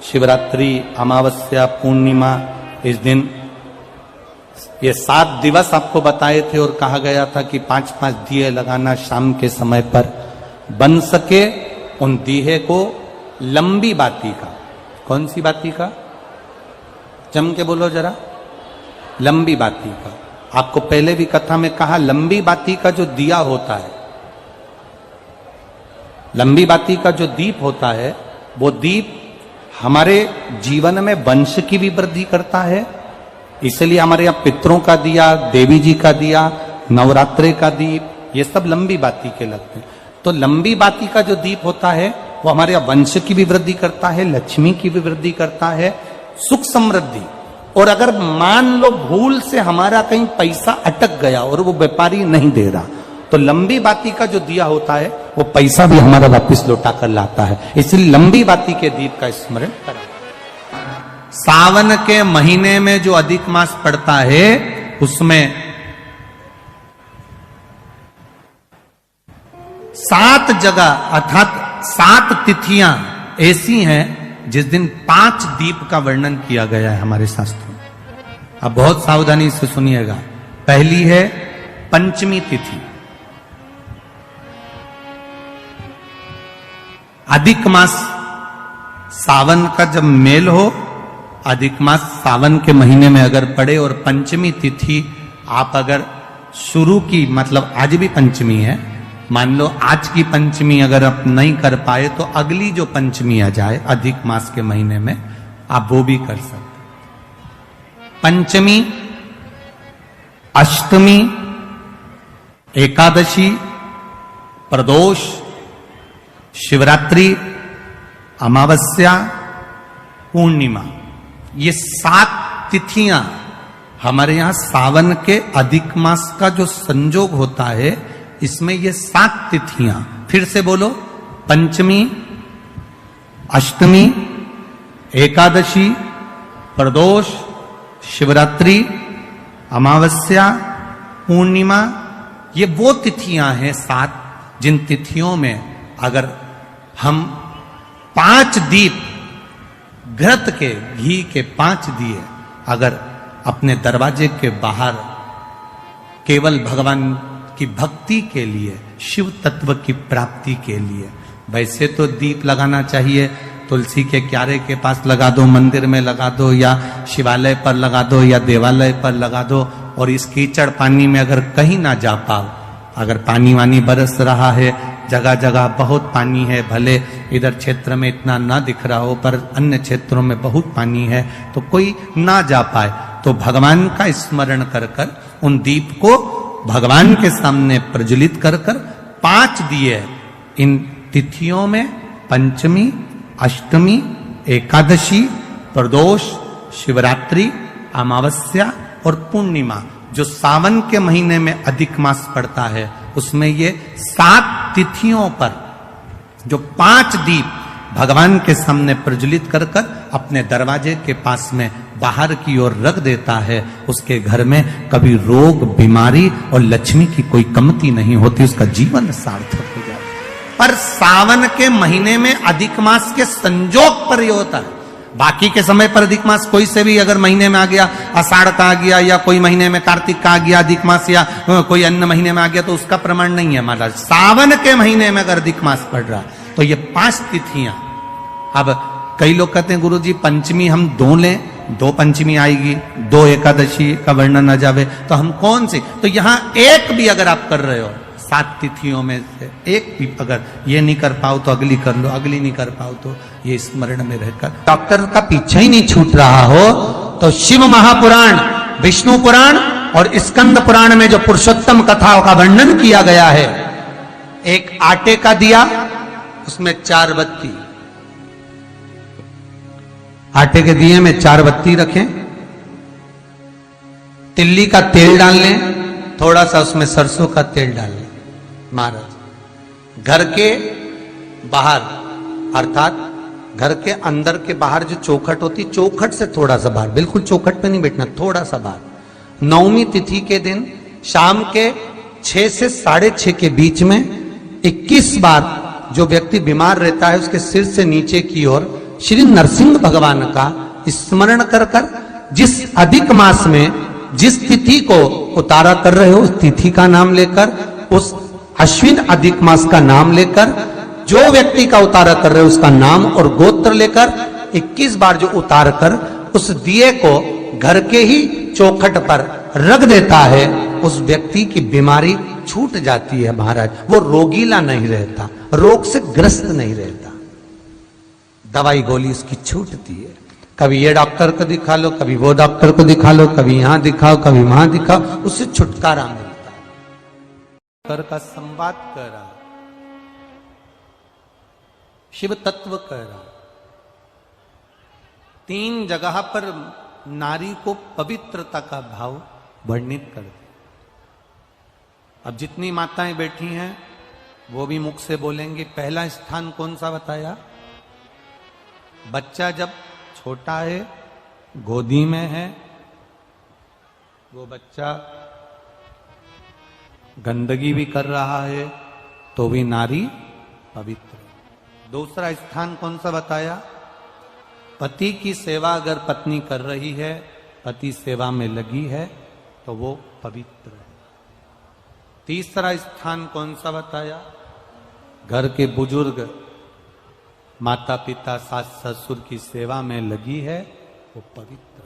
शिवरात्रि, अमावस्या, पूर्णिमा, इस दिन ये 7 दिवस आपको बताए थे और कहा गया था कि 5-5 दिए लगाना शाम के समय पर, बन सके उन दिए को लंबी बाती का। कौन सी बाती का? जम के बोलो जरा। लंबी बाती का। आपको पहले भी कथा में कहा, लंबी बाती का जो दिया होता है, लंबी बाती का जो दीप होता है, वो दीप हमारे जीवन में वंश की भी वृद्धि करता है। इसलिए हमारे यहाँ पितरों का दिया, देवी जी का दिया, नवरात्रे का दीप, ये सब लंबी बाती के लगते हैं। तो लंबी बाती का जो दीप होता है वो हमारे यहाँ वंश की भी वृद्धि करता है, लक्ष्मी की भी वृद्धि करता है, सुख समृद्धि। और अगर मान लो भूल से हमारा कहीं पैसा अटक गया और वो व्यापारी नहीं दे रहा, तो लंबी बाती का जो दिया होता है वो पैसा भी हमारा वापिस लौटा कर लाता है। इसलिए लंबी बाती के दीप का स्मरण करें। सावन के महीने में जो अधिक मास पड़ता है उसमें 7 जगह अर्थात 7 तिथियां ऐसी हैं जिस दिन 5 दीप का वर्णन किया गया है हमारे शास्त्रों में। अब बहुत सावधानी से सुनिएगा। पहली है पंचमी तिथि। अधिक मास सावन का जब मेल हो, अधिक मास सावन के महीने में अगर पड़े और पंचमी तिथि आप अगर शुरू की, मतलब आज भी पंचमी है, मान लो आज की पंचमी अगर आप नहीं कर पाए तो अगली जो पंचमी आ जाए अधिक मास के महीने में, आप वो भी कर सकते। पंचमी, अष्टमी, एकादशी, प्रदोष, शिवरात्रि, अमावस्या, पूर्णिमा, ये 7 तिथियां हमारे यहां सावन के अधिक मास का जो संजोग होता है, इसमें ये 7 तिथियां, फिर से बोलो, पंचमी, अष्टमी, एकादशी, प्रदोष, शिवरात्रि, अमावस्या, पूर्णिमा, ये वो तिथियां हैं 7 जिन तिथियों में अगर हम 5 दीप घृत के, घी के 5 दिए अगर अपने दरवाजे के बाहर केवल भगवान की भक्ति के लिए, शिव तत्व की प्राप्ति के लिए, वैसे तो दीप लगाना चाहिए, तुलसी के क्यारे के पास लगा दो, मंदिर में लगा दो, या शिवालय पर लगा दो, या देवालय पर लगा दो। और इस कीचड़ पानी में अगर कहीं ना जा पाओ, अगर पानी वानी बरस रहा है, जगह जगह बहुत पानी है, भले इधर क्षेत्र में इतना ना दिख रहा हो पर अन्य क्षेत्रों में बहुत पानी है, तो कोई ना जा पाए तो भगवान का स्मरण कर कर उन दीप को भगवान के सामने प्रज्वलित कर कर 5 दिए इन तिथियों में, पंचमी, अष्टमी, एकादशी, प्रदोष, शिवरात्रि, अमावस्या और पूर्णिमा, जो सावन के महीने में अधिक मास पड़ता है, उसमें ये 7 तिथियों पर जो 5 दीप भगवान के सामने प्रज्वलित कर कर अपने दरवाजे के पास में बाहर की ओर रख देता है, उसके घर में कभी रोग, बीमारी और लक्ष्मी की कोई कमती नहीं होती, उसका जीवन सार्थक हो जाता है। पर सावन के महीने में अधिक मास के संजोग पर यह होता है। बाकी के समय पर अधिक मास कोई से भी अगर महीने में आ गया, आषाढ़ का आ गया, या कोई महीने में कार्तिक का आ गया अधिक मास, या कोई अन्य महीने में आ गया, तो उसका प्रमाण नहीं है महाराज। सावन के महीने में अगर अधिक मास पड़ रहा तो ये 5 तिथियां। अब कई लोग कहते हैं गुरुजी पंचमी हम 2 लें, 2 पंचमी आएगी, 2 एकादशी का वर्णन आ जावे, तो हम कौन सी? तो यहां एक भी अगर आप कर रहे हो 7 तिथियों में से एक भी अगर ये नहीं कर पाओ तो अगली कर लो, अगली नहीं कर पाओ तो ये स्मरण में रहकर डॉक्टर का पीछा ही नहीं छूट रहा हो, तो शिव महापुराण, विष्णु पुराण और स्कंद पुराण में जो पुरुषोत्तम कथाओं का वर्णन किया गया है, एक आटे का दिया, उसमें 4 बत्ती, आटे के दिए में 4 बत्ती रखें, तिल्ली का तेल डाल लें, थोड़ा सा उसमें सरसों का तेल डाल लें। महाराज घर के बाहर, अर्थात घर के अंदर के बाहर जो चौखट होती, चौखट से थोड़ा सा बाहर, बिल्कुल चौखट पे नहीं बैठना, थोड़ा सा बाहर, 9वीं तिथि के दिन शाम के 6 से 6:30 के बीच में 21 बार जो व्यक्ति बीमार रहता है उसके सिर से नीचे की ओर श्री नरसिंह भगवान का स्मरण कर कर जिस अधिक मास में जिस तिथि को उतारा कर रहे हो उस तिथि का नाम लेकर, उस अश्विन अधिक मास का नाम लेकर, जो व्यक्ति का उतारा कर रहे हो उसका नाम और गोत्र लेकर 21 बार जो उतार कर उस दिए को घर के ही चौखट पर रख देता है, उस व्यक्ति की बीमारी छूट जाती है महाराज। वो रोगीला नहीं रहता, रोग से ग्रस्त नहीं रहता, दवाई गोली उसकी छूटती है। कभी ये डॉक्टर को दिखा लो, कभी वो डॉक्टर को दिखा लो, कभी यहां दिखाओ, कभी वहां दिखाओ, उससे छुटकारा मिलता है। कर का संवाद कर रहा, शिव तत्व कर रहा, 3 जगह पर नारी को पवित्रता का भाव वर्णित कर दिया। अब जितनी माताएं बैठी हैं वो भी मुख से बोलेंगे। पहला स्थान कौन सा बताया? बच्चा जब छोटा है, गोदी में है, वो बच्चा गंदगी भी कर रहा है तो भी नारी पवित्र। दूसरा स्थान कौन सा बताया? पति की सेवा अगर पत्नी कर रही है, पति सेवा में लगी है तो वो पवित्र है। तीसरा स्थान कौन सा बताया? घर के बुजुर्ग माता पिता सास ससुर की सेवा में लगी है, वो पवित्र।